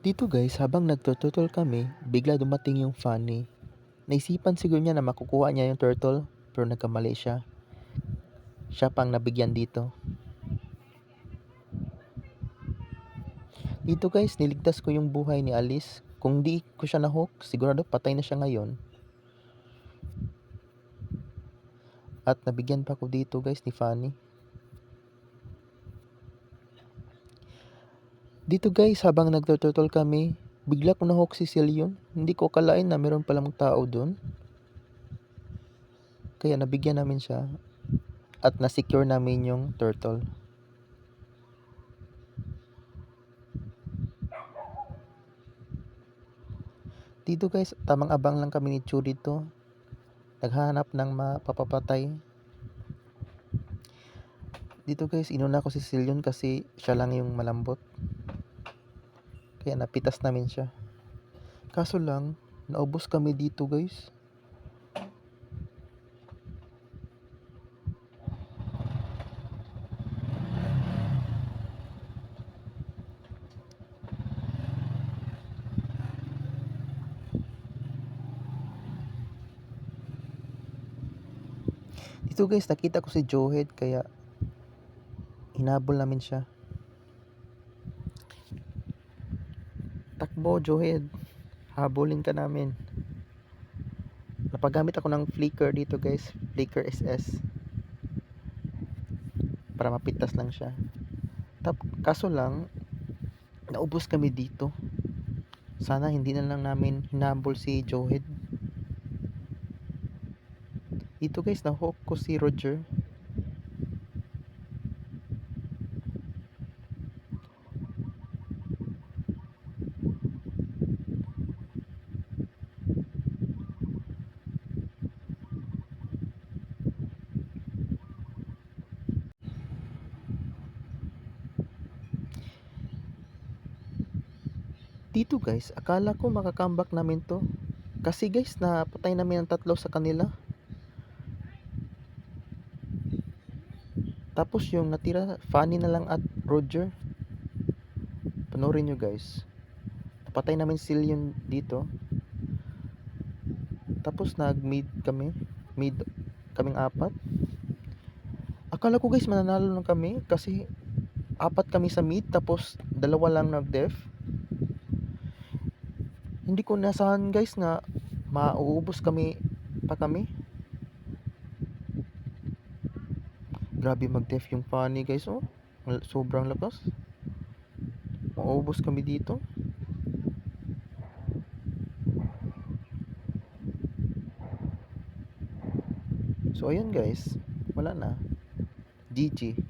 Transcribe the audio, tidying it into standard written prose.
Dito guys, habang nagtututol kami, bigla dumating yung Fanny. Naisipan siguro niya na makukuha niya yung turtle, pero nagkamali siya. Siya pang nabigyan dito. Dito guys, niligtas ko yung buhay ni Alice. Kung di ko siya nahook, sigurado patay na siya ngayon. At nabigyan pa ko dito guys ni Fanny. Dito guys, habang nagtututol kami, bigla ko nahook si Celion. Hindi ko akalain na meron palang tao doon. Kaya nabigyan namin siya. At na-secure namin yung turtle. Dito guys, tamang abang lang kami ni Chu dito. Naghahanap ng mapapapatay. Dito guys, inuna ko si Celion kasi siya lang yung malambot. Kaya napitas namin siya. Kaso lang, naubos kami dito guys. Dito guys, nakita ko si Joehead kaya hinabol namin siya. Takbo Joehead, habulin ka namin. Napagamit ako ng flicker dito guys, flicker SS. Para mapitas lang siya. Kaso lang, naubos kami dito. Sana hindi na lang namin hinabol si Joehead. Dito guys, nahook ko si Roger. Dito guys, akala ko makakambak namin to. Kasi guys, napatay namin ang tatlo sa kanila. Tapos yung natira, Fanny na lang at Roger. Panoorin nyo guys. Napatay namin si Celion dito. Tapos nag-mid kami. Mid kaming apat. Akala ko guys mananalo lang kami kasi apat kami sa mid tapos dalawa lang nag-def. Hindi ko nasahan guys na mauubos kami pa kami. Grabe mag-def yung Fanny guys oh. Sobrang lakas. Mauubos kami dito. So ayun guys, wala na. GG.